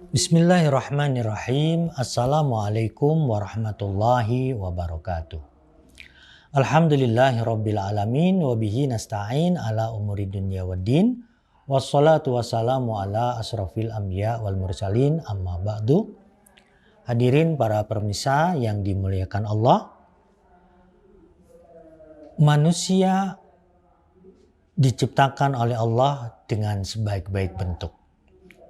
Bismillahirrahmanirrahim. Assalamualaikum warahmatullahi wabarakatuh. Alhamdulillahirabbil alamin wa bihi nasta'in ala umuri dunya waddin. Wassalatu wassalamu ala asrofil anbiya wal mursalin amma ba'du. Hadirin para pemirsa yang dimuliakan Allah. Manusia diciptakan oleh Allah dengan sebaik-baik bentuk.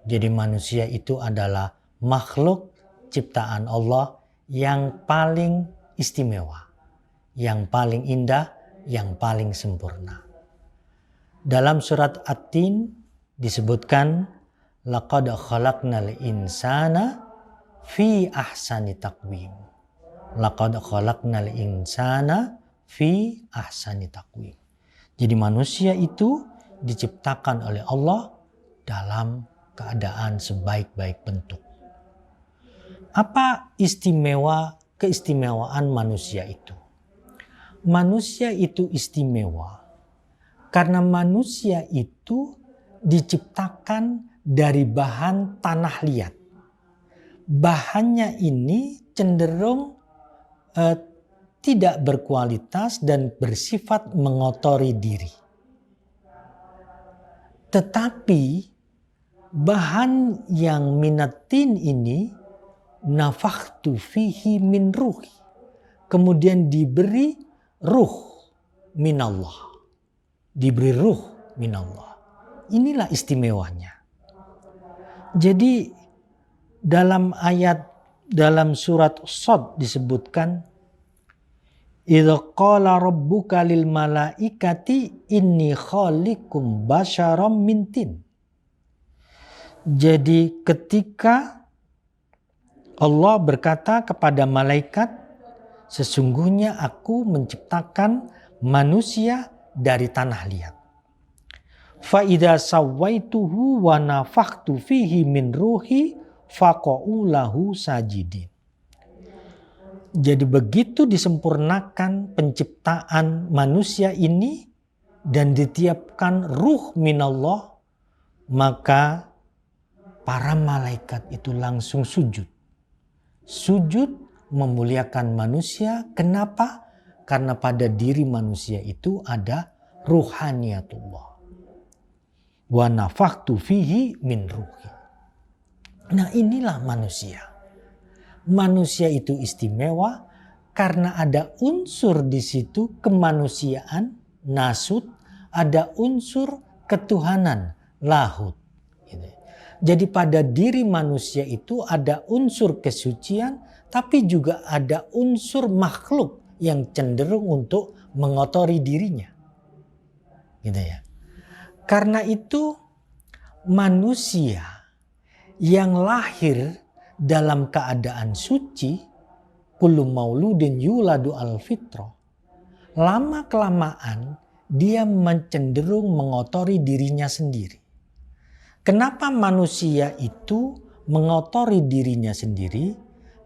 Jadi manusia itu adalah makhluk ciptaan Allah yang paling istimewa, yang paling indah, yang paling sempurna. Dalam surat At-Tin disebutkan, laqad khalaqnal insana fi ahsani taqwim. Laqad khalaqnal insana fi ahsani taqwim. Jadi manusia itu diciptakan oleh Allah dalam keadaan sebaik-baik bentuk. Apa keistimewaan manusia itu? Manusia itu istimewa karena manusia itu diciptakan dari bahan tanah liat. Bahannya ini cenderung tidak berkualitas dan bersifat mengotori diri. Tetapi bahan yang minatin ini nafakhtu fihi min ruhi. Kemudian diberi ruh minallah. Diberi ruh minallah. Inilah istimewanya. Jadi dalam surat Shad disebutkan, idza qala rabbuka lil malaikati inni khaliqum basyaram min tin. Jadi ketika Allah berkata kepada malaikat, sesungguhnya aku menciptakan manusia dari tanah liat. Fa idza sawaituhu wa nafakhtu fihi min ruhi faqa'u lahu sajidin. Jadi begitu disempurnakan penciptaan manusia ini dan ditiupkan ruh minallah, maka para malaikat itu langsung sujud. Sujud memuliakan manusia. Kenapa? Karena pada diri manusia itu ada ruhaniyatullah. Wa nafakhtu fihi min ruhi. Nah, inilah manusia. Manusia itu istimewa karena ada unsur di situ kemanusiaan, nasut, ada unsur ketuhanan, lahut. Jadi pada diri manusia itu ada unsur kesucian, tapi juga ada unsur makhluk yang cenderung untuk mengotori dirinya. Gitu ya. Karena itu manusia yang lahir dalam keadaan suci, kullu mauludin yuladu al fitro, lama kelamaan dia cenderung mengotori dirinya sendiri. Kenapa manusia itu mengotori dirinya sendiri?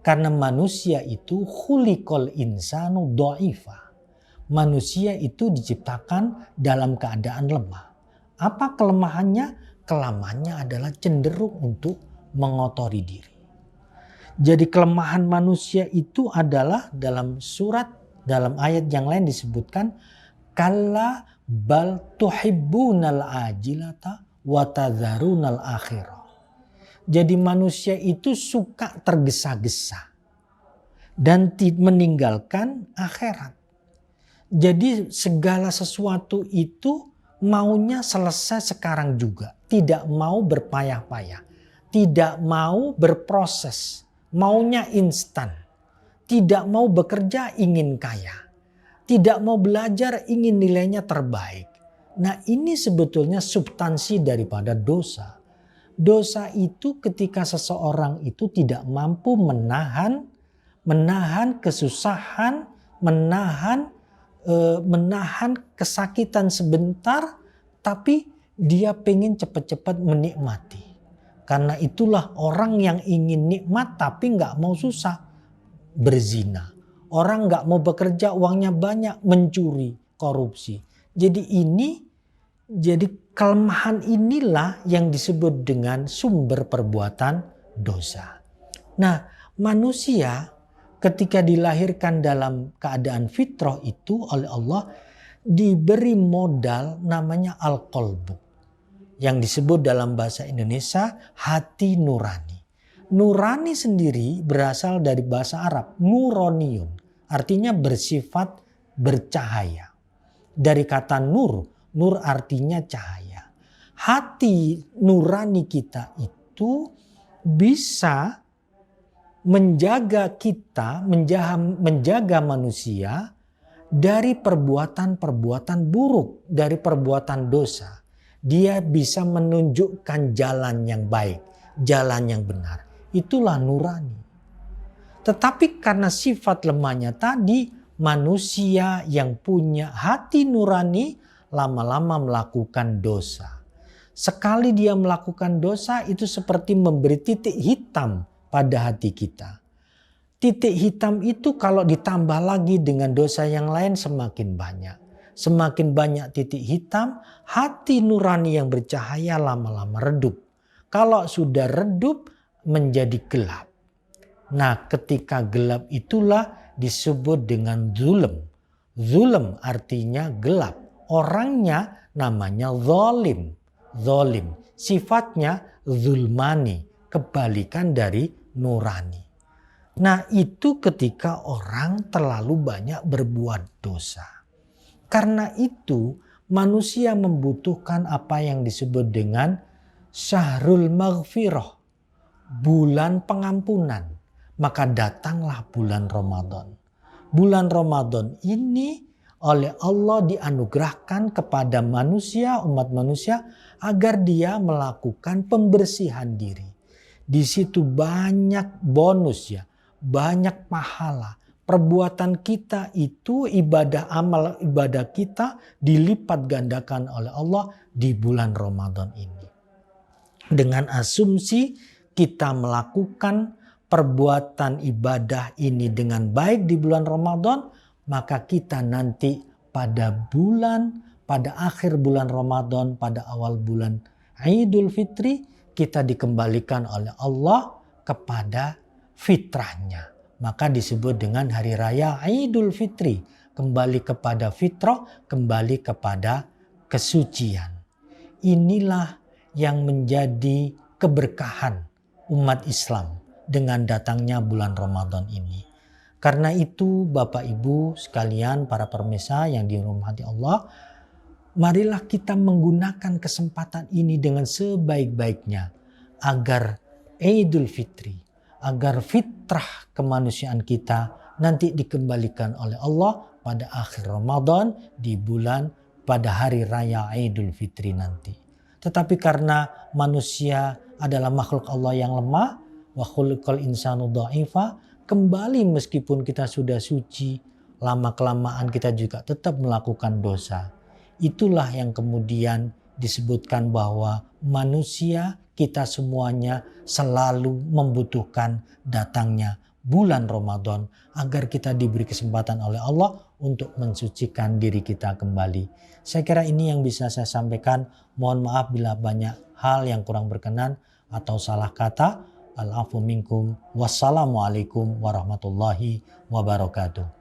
Karena manusia itu khuliqal insanu dha'ifa. Manusia itu diciptakan dalam keadaan lemah. Apa kelemahannya? Kelemahannya adalah cenderung untuk mengotori diri. Jadi kelemahan manusia itu adalah dalam ayat yang lain disebutkan, kalla bal tuhibbunal ajilata wa tadharunal akhirah. Jadi manusia itu suka tergesa-gesa dan meninggalkan akhirat. Jadi segala sesuatu itu maunya selesai sekarang juga, tidak mau berpayah-payah, tidak mau berproses, maunya instan, tidak mau bekerja ingin kaya, tidak mau belajar ingin nilainya terbaik. Nah, ini sebetulnya substansi daripada dosa. Dosa itu ketika seseorang itu tidak mampu menahan kesusahan, menahan kesakitan sebentar, tapi dia pengen cepat-cepat menikmati. Karena itulah orang yang ingin nikmat tapi nggak mau susah, berzina. Orang nggak mau bekerja, uangnya banyak, mencuri, korupsi. Jadi kelemahan inilah yang disebut dengan sumber perbuatan dosa. Nah, manusia ketika dilahirkan dalam keadaan fitrah itu oleh Allah diberi modal namanya al-qalbu. Yang disebut dalam bahasa Indonesia hati nurani. Nurani sendiri berasal dari bahasa Arab, nuroniun. Artinya bersifat bercahaya. Dari kata nur, nur artinya cahaya. Hati nurani kita itu bisa menjaga kita, menjaga manusia dari perbuatan-perbuatan buruk, dari perbuatan dosa. Dia bisa menunjukkan jalan yang baik, jalan yang benar. Itulah nurani. Tetapi karena sifat lemahnya tadi, manusia yang punya hati nurani lama-lama melakukan dosa. Sekali dia melakukan dosa itu seperti memberi titik hitam pada hati kita. Titik hitam itu kalau ditambah lagi dengan dosa yang lain semakin banyak. Semakin banyak titik hitam, hati nurani yang bercahaya lama-lama redup. Kalau sudah redup menjadi gelap. Nah, ketika gelap itulah disebut dengan zulm. Zulm artinya gelap. Orangnya namanya zalim. Zalim. Sifatnya zulmani. Kebalikan dari nurani. Nah, itu ketika orang terlalu banyak berbuat dosa. Karena itu manusia membutuhkan apa yang disebut dengan syahrul maghfirah. Bulan pengampunan. Maka datanglah bulan Ramadan. Bulan Ramadan ini oleh Allah dianugerahkan kepada manusia, umat manusia, agar dia melakukan pembersihan diri. Di situ banyak bonus ya, banyak pahala. Perbuatan kita itu ibadah amal ibadah kita dilipat gandakan oleh Allah di bulan Ramadan ini. Dengan asumsi kita melakukan perbuatan ibadah ini dengan baik di bulan Ramadan, maka kita nanti pada akhir bulan Ramadan, pada awal bulan Idul Fitri, kita dikembalikan oleh Allah kepada fitrahnya. Maka disebut dengan hari raya Idul Fitri. Kembali kepada fitrah, kembali kepada kesucian. Inilah yang menjadi keberkahan umat Islam dengan datangnya bulan Ramadan ini. Karena itu Bapak Ibu sekalian para pemirsa yang dirahmati Allah, marilah kita menggunakan kesempatan ini dengan sebaik-baiknya agar Idul Fitri, agar fitrah kemanusiaan kita nanti dikembalikan oleh Allah pada akhir Ramadan di bulan pada hari raya Idul Fitri nanti. Tetapi karena manusia adalah makhluk Allah yang lemah, wa khuliqal insanu dha'ifa, kembali meskipun kita sudah suci, lama-kelamaan kita juga tetap melakukan dosa. Itulah yang kemudian disebutkan bahwa manusia kita semuanya selalu membutuhkan datangnya bulan Ramadan agar kita diberi kesempatan oleh Allah untuk mensucikan diri kita kembali. Saya kira ini yang bisa saya sampaikan. Mohon maaf bila banyak hal yang kurang berkenan atau salah kata. Al-afu minkum. Wassalamualaikum warahmatullahi wabarakatuh.